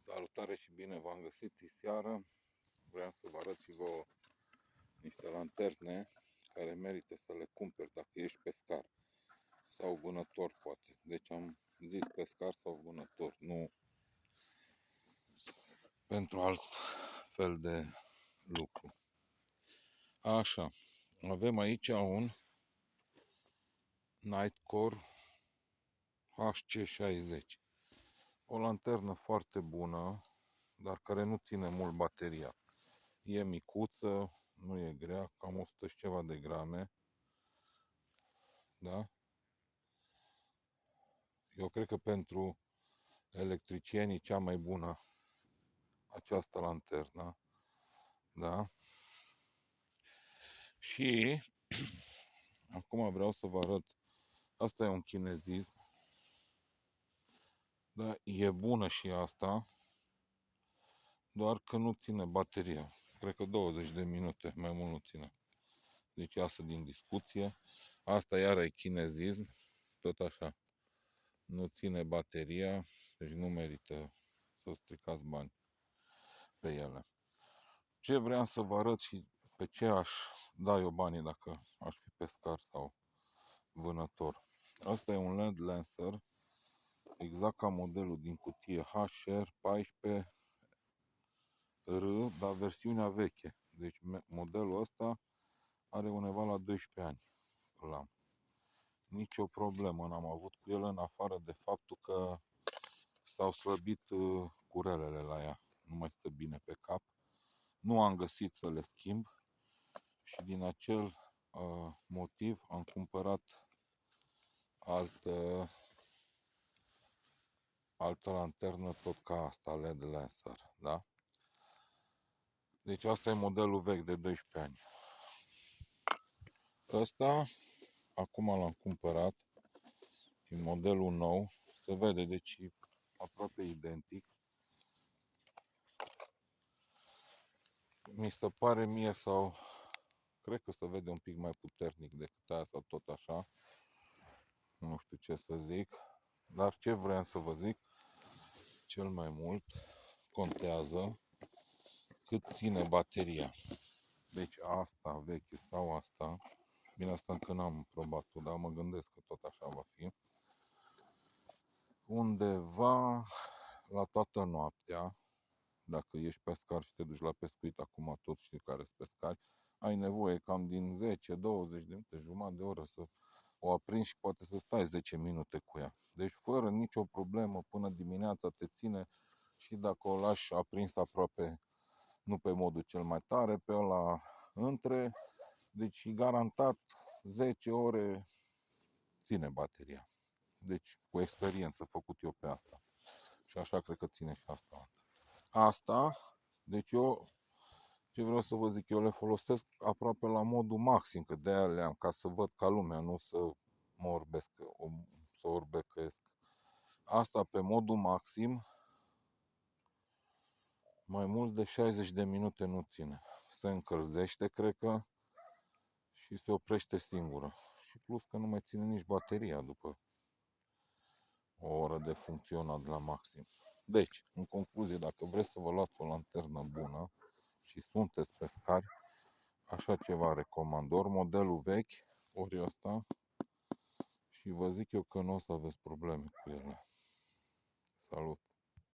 Salutare și bine v-am găsit seară. Vreau să vă arăt și vouă niște lanterne care merită să le cumperi dacă ești pescar sau vânător poate. Deci am zis pescar sau vânător, nu pentru alt fel de lucru. Așa, avem aici un Nightcore HC60. O lanternă foarte bună, dar care nu ține mult bateria. E micuță, nu e grea, cam 100 și ceva de grame. Da? Eu cred că pentru electricienii cea mai bună această lanternă. Da? Și acum vreau să vă arăt. Asta e un chinezism. Da, e bună și asta, doar că nu ține bateria. Cred că 20 de minute, mai mult nu ține. Deci iasă din discuție. Asta iară e chinezism, tot așa. Nu ține bateria, deci nu merită să stricați bani pe ele. Ce vreau să vă arăt și pe ce aș da eu banii dacă aș fi pescar sau vânător. Asta e un LED Lancer, exact ca modelul din cutie HR14R, dar versiunea veche. Deci modelul ăsta are undeva la 12 ani. L-am. Nicio problemă n-am avut cu el, în afară de faptul că s-au slăbit curelele la ea. Nu mai stă bine pe cap. Nu am găsit să le schimb și din acel motiv am cumpărat altă lanternă tot ca asta, LED Lancer. Da? Deci asta e modelul vechi de 12 ani. Ăsta, acum l-am cumpărat, e modelul nou. Se vede, deci aproape identic. Mi se pare mie, sau cred că se vede un pic mai puternic decât aia sau tot așa. Nu știu ce să zic. Dar ce vreau să vă zic, cel mai mult contează cât ține bateria. Deci asta veche sau asta, bine, asta încă n-am probat-o, dar mă gândesc că tot așa va fi. Undeva la toată noaptea, dacă ești pescar și te duci la pescuit, acum toți știi care sunt pescari, ai nevoie cam din 10-20 de minute, jumătate de oră să o aprinzi și poate să stai 10 minute cu ea. Deci fără nicio problemă până dimineața te ține și dacă o lași aprins aproape, nu pe modul cel mai tare, pe ăla între, deci garantat 10 ore ține bateria. Deci cu experiență făcut eu pe asta. Și așa cred că ține și asta. Asta, deci eu, ce vreau să vă zic, eu le folosesc aproape la modul maxim, că de aia le-am, ca să văd ca lumea, nu să mă orbesc, să orbecăiesc. Asta pe modul maxim, mai mult de 60 de minute nu ține. Se încălzește, cred că, și se oprește singură. Și plus că nu mai ține nici bateria după o oră de funcționat la maxim. Deci, în concluzie, dacă vreți să vă luați o lanternă bună și sunteți pescari, așa ceva recomand. Ori modelul vechi, ori ăsta, și vă zic eu că nu o să aveți probleme cu ele. Salut!